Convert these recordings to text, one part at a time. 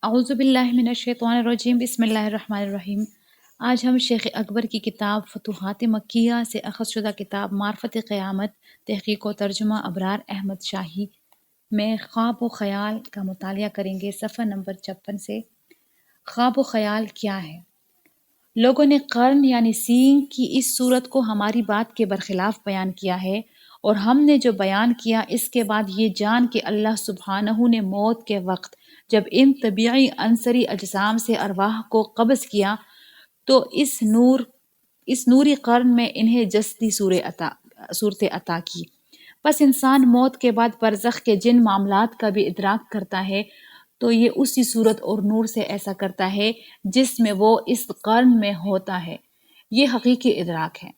اعوذ باللہ من الشیطان الرجیم، بسم اللہ الرحمن الرحیم۔ آج ہم شیخ اکبر کی کتاب فتوحات مکیہ سے اخذ شدہ کتاب معرفت قیامت، تحقیق و ترجمہ ابرار احمد شاہی میں خواب و خیال کا مطالعہ کریں گے، صفحہ نمبر 56 سے۔ خواب و خیال کیا ہے؟ لوگوں نے قرن یعنی سینگ کی اس صورت کو ہماری بات کے برخلاف بیان کیا ہے، اور ہم نے جو بیان کیا اس کے بعد یہ جان کہ اللہ سبحانہ نے موت کے وقت جب ان طبیعی عنصری اجسام سے ارواح کو قبض کیا تو اس نوری قرن میں انہیں جسدی صورت عطا کی۔ پس انسان موت کے بعد برزخ کے جن معاملات کا بھی ادراک کرتا ہے تو یہ اسی صورت اور نور سے ایسا کرتا ہے جس میں وہ اس قرن میں ہوتا ہے۔ یہ حقیقی ادراک ہے۔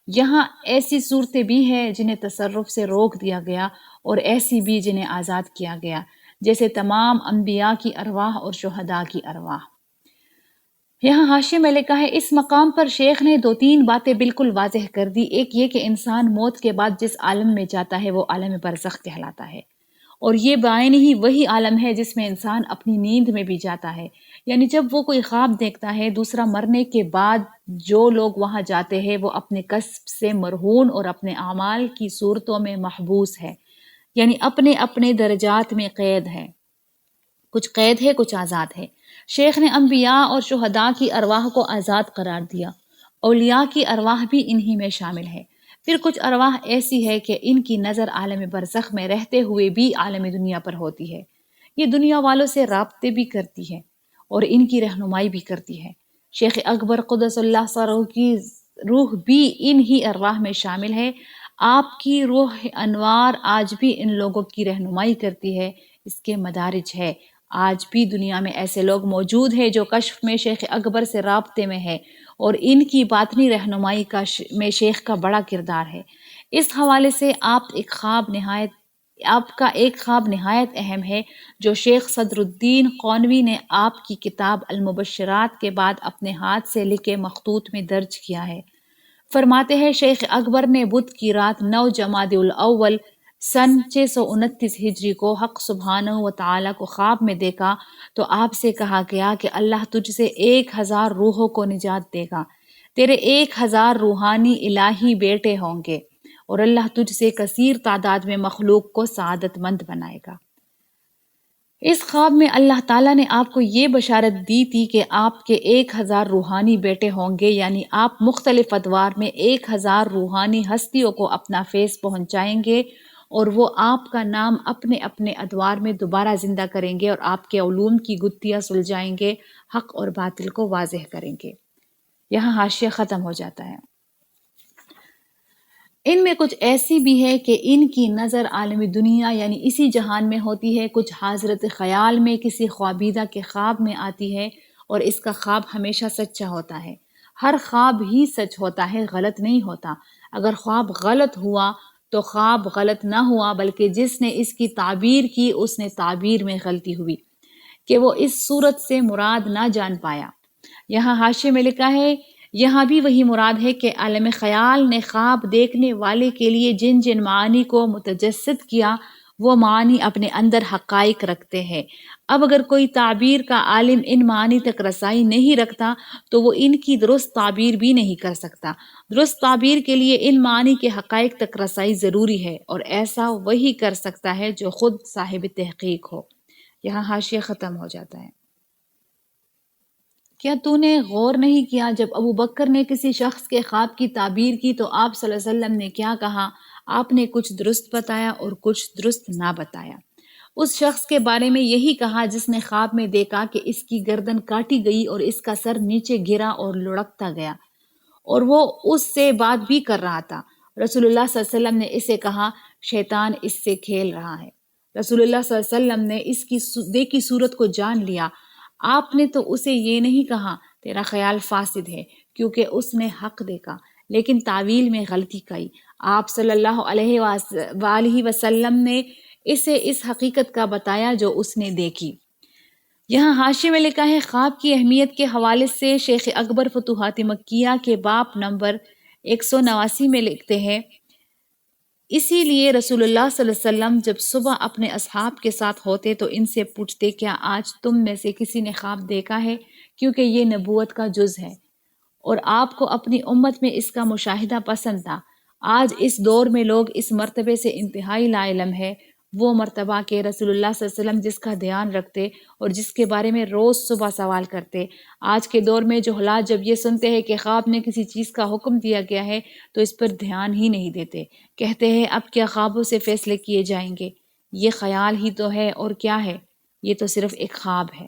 یہاں ایسی صورتیں بھی ہیں جنہیں تصرف سے روک دیا گیا اور ایسی بھی جنہیں آزاد کیا گیا، جیسے تمام انبیاء کی ارواح اور شہداء کی ارواح۔ یہاں حاشیے میں لکھا ہے، اس مقام پر شیخ نے 2-3 باتیں بالکل واضح کر دی۔ ایک یہ کہ انسان موت کے بعد جس عالم میں جاتا ہے وہ عالم برزخ کہلاتا ہے، اور یہ بعین ہی وہی عالم ہے جس میں انسان اپنی نیند میں بھی جاتا ہے، یعنی جب وہ کوئی خواب دیکھتا ہے۔ دوسرا، مرنے کے بعد جو لوگ وہاں جاتے ہیں وہ اپنے کسب سے مرہون اور اپنے اعمال کی صورتوں میں محبوس ہے، یعنی اپنے اپنے درجات میں قید ہے، کچھ قید ہے کچھ آزاد ہے۔ شیخ نے انبیاء اور شہداء کی ارواح کو آزاد قرار دیا، اولیاء کی ارواح بھی انہی میں شامل ہے۔ پھر کچھ ارواح ایسی ہے کہ ان کی نظر عالم برزخ میں رہتے ہوئے بھی عالم دنیا پر ہوتی ہے، یہ دنیا والوں سے رابطے بھی کرتی ہے اور ان کی رہنمائی بھی کرتی ہے۔ شیخ اکبر قدس اللہ سرہ کی روح بھی انہی ارواح میں شامل ہے۔ آپ کی روح انوار آج بھی ان لوگوں کی رہنمائی کرتی ہے، اس کے مدارج ہے۔ آج بھی دنیا میں ایسے لوگ موجود ہیں جو کشف میں شیخ اکبر سے رابطے میں ہے، اور ان کی باطنی رہنمائی میں شیخ کا بڑا کردار ہے۔ اس حوالے سے آپ کا ایک خواب نہایت اہم ہے جو شیخ صدر الدین قونوی نے آپ کی کتاب المبشرات کے بعد اپنے ہاتھ سے لکھے مخطوط میں درج کیا ہے۔ فرماتے ہیں، شیخ اکبر نے بدھ کی رات 9 جمادی الاول سن 629 ہجری کو حق سبحانہ و تعالیٰ کو خواب میں دیکھا تو آپ سے کہا گیا کہ اللہ تجھ سے 1000 روحوں کو نجات دے گا، تیرے 1000 روحانی الہی بیٹے ہوں گے، اور اللہ تجھ سے کثیر تعداد میں مخلوق کو سعادت مند بنائے گا۔ اس خواب میں اللہ تعالیٰ نے آپ کو یہ بشارت دی تھی کہ آپ کے 1000 روحانی بیٹے ہوں گے، یعنی آپ مختلف ادوار میں 1000 روحانی ہستیوں کو اپنا فیض پہنچائیں گے، اور وہ آپ کا نام اپنے اپنے ادوار میں دوبارہ زندہ کریں گے اور آپ کے علوم کی گتھیاں سلجھائیں گے، حق اور باطل کو واضح کریں گے۔ یہاں حاشیہ ختم ہو جاتا ہے۔ ان میں کچھ ایسی بھی ہے کہ ان کی نظر عالم دنیا یعنی اسی جہان میں ہوتی ہے، کچھ حضرت خیال میں کسی خوابیدہ کے خواب میں آتی ہے، اور اس کا خواب ہمیشہ سچا ہوتا ہے۔ ہر خواب ہی سچ ہوتا ہے، غلط نہیں ہوتا۔ اگر خواب غلط ہوا تو خواب غلط نہ ہوا، بلکہ جس نے اس کی تعبیر کی اس نے تعبیر میں غلطی ہوئی کہ وہ اس صورت سے مراد نہ جان پایا۔ یہاں حاشیے میں لکھا ہے، یہاں بھی وہی مراد ہے کہ عالم خیال نے خواب دیکھنے والے کے لیے جن جن معانی کو متجسد کیا وہ معانی اپنے اندر حقائق رکھتے ہیں۔ اب اگر کوئی تعبیر کا عالم ان معانی تک رسائی نہیں رکھتا تو وہ ان کی درست تعبیر بھی نہیں کر سکتا۔ درست تعبیر کے لیے ان معانی کے حقائق تک رسائی ضروری ہے، اور ایسا وہی کر سکتا ہے جو خود صاحب تحقیق ہو۔ یہاں حاشیہ ختم ہو جاتا ہے۔ کیا تو نے غور نہیں کیا جب ابو بکر نے کسی شخص کے خواب کی تعبیر کی تو آپ صلی اللہ علیہ وسلم نے کیا کہا؟ آپ نے کچھ درست بتایا اور کچھ درست نہ بتایا۔ اس شخص کے بارے میں یہی کہا جس نے خواب میں دیکھا کہ اس کی گردن کاٹی گئی اور اس کا سر نیچے گرا اور لڑکتا گیا، اور وہ اس سے بات بھی کر رہا تھا۔ رسول اللہ صلی اللہ علیہ وسلم نے اسے کہا، شیطان اس سے کھیل رہا ہے۔ رسول اللہ صلی اللہ علیہ وسلم نے اس کی دیکھی صورت کو جان لیا۔ آپ نے تو اسے یہ نہیں کہا تیرا خیال فاسد ہے، کیونکہ اس نے حق دیکھا لیکن تعویل میں غلطی کی۔ آپ صلی اللہ علیہ وآلہ وسلم نے اسے اس حقیقت کا بتایا جو اس نے دیکھی۔ یہاں حاشیے میں لکھا ہے، خواب کی اہمیت کے حوالے سے شیخ اکبر فتوحات مکیہ کے باب نمبر 189 میں لکھتے ہیں، اسی لیے رسول اللہ صلی اللہ علیہ وسلم جب صبح اپنے اصحاب کے ساتھ ہوتے تو ان سے پوچھتے کیا آج تم میں سے کسی نے خواب دیکھا ہے، کیونکہ یہ نبوت کا جز ہے اور آپ کو اپنی امت میں اس کا مشاہدہ پسند تھا۔ آج اس دور میں لوگ اس مرتبے سے انتہائی لا علم ہے، وہ مرتبہ کہ رسول اللہ صلی اللہ علیہ وسلم جس کا دھیان رکھتے اور جس کے بارے میں روز صبح سوال کرتے۔ آج کے دور میں جہلاء جب یہ سنتے ہیں کہ خواب میں کسی چیز کا حکم دیا گیا ہے تو اس پر دھیان ہی نہیں دیتے، کہتے ہیں اب کیا خوابوں سے فیصلے کیے جائیں گے، یہ خیال ہی تو ہے اور کیا ہے، یہ تو صرف ایک خواب ہے۔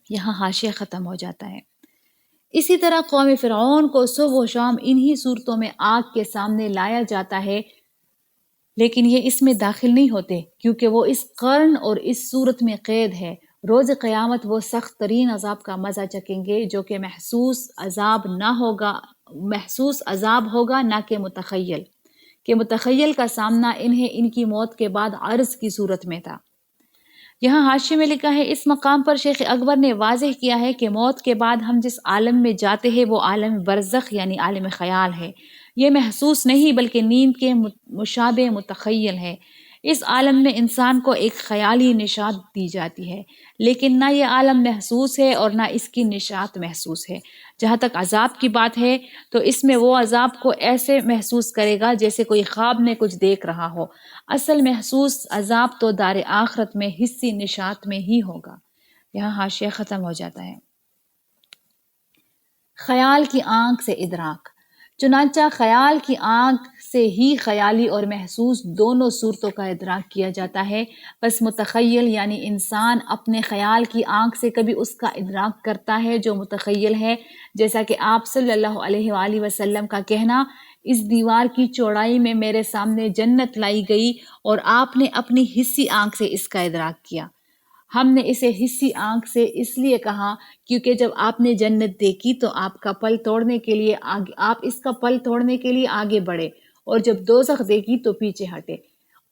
یہاں حاشیہ ختم ہو جاتا ہے۔ اسی طرح قوم فرعون کو صبح و شام انہی صورتوں میں آگ کے سامنے لایا جاتا ہے، لیکن یہ اس میں داخل نہیں ہوتے کیونکہ وہ اس قرن اور اس صورت میں قید ہے۔ روز قیامت وہ سخت ترین عذاب کا مزہ چکیں گے جو کہ محسوس عذاب ہوگا نہ کہ متخیل کا سامنا انہیں ان کی موت کے بعد عرض کی صورت میں تھا۔ یہاں حاشیے میں لکھا ہے اس مقام پر شیخ اکبر نے واضح کیا ہے کہ موت کے بعد ہم جس عالم میں جاتے ہیں وہ عالم برزخ یعنی عالم خیال ہے، یہ محسوس نہیں بلکہ نیند کے مشابہ متخیل ہے۔ اس عالم میں انسان کو ایک خیالی نشاط دی جاتی ہے، لیکن نہ یہ عالم محسوس ہے اور نہ اس کی نشاط محسوس ہے۔ جہاں تک عذاب کی بات ہے تو اس میں وہ عذاب کو ایسے محسوس کرے گا جیسے کوئی خواب میں کچھ دیکھ رہا ہو۔ اصل محسوس عذاب تو دار آخرت میں حسی نشاط میں ہی ہوگا۔ یہاں حاشیہ ختم ہو جاتا ہے۔ خیال کی آنکھ سے ادراک، چنانچہ خیال کی آنکھ سے ہی خیالی اور محسوس دونوں صورتوں کا ادراک کیا جاتا ہے۔ بس متخیل یعنی انسان اپنے خیال کی آنکھ سے کبھی اس کا ادراک کرتا ہے جو متخیل ہے، جیسا کہ آپ صلی اللہ علیہ وآلہ وسلم کا کہنا، اس دیوار کی چوڑائی میں میرے سامنے جنت لائی گئی اور آپ نے اپنی حسی آنکھ سے اس کا ادراک کیا۔ ہم نے اسے حسی آنکھ سے اس لیے کہا کیونکہ جب آپ نے جنت دیکھی تو آپ اس کا پل توڑنے کے لیے آگے بڑھے اور جب دوزخ دیکھی تو پیچھے ہٹے۔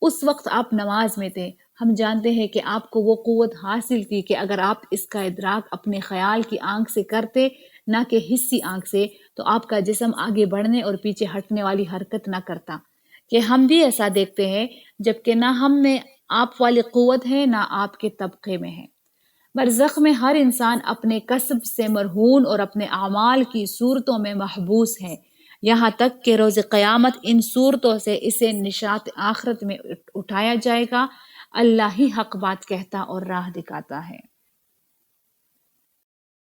اس وقت آپ نماز میں تھے۔ ہم جانتے ہیں کہ آپ کو وہ قوت حاصل تھی کہ اگر آپ اس کا ادراک اپنے خیال کی آنکھ سے کرتے نہ کہ حسی آنکھ سے تو آپ کا جسم آگے بڑھنے اور پیچھے ہٹنے والی حرکت نہ کرتا، کہ ہم بھی ایسا دیکھتے ہیں جبکہ نہ ہم میں آپ والی قوت ہے نہ آپ کے طبقے میں ہے۔ برزخ میں ہر انسان اپنے کسب سے مرہون اور اپنے اعمال کی صورتوں میں محبوس ہے، یہاں تک کہ روز قیامت ان صورتوں سے اسے نشاط آخرت میں اٹھایا جائے گا۔ اللہ ہی حق بات کہتا اور راہ دکھاتا ہے۔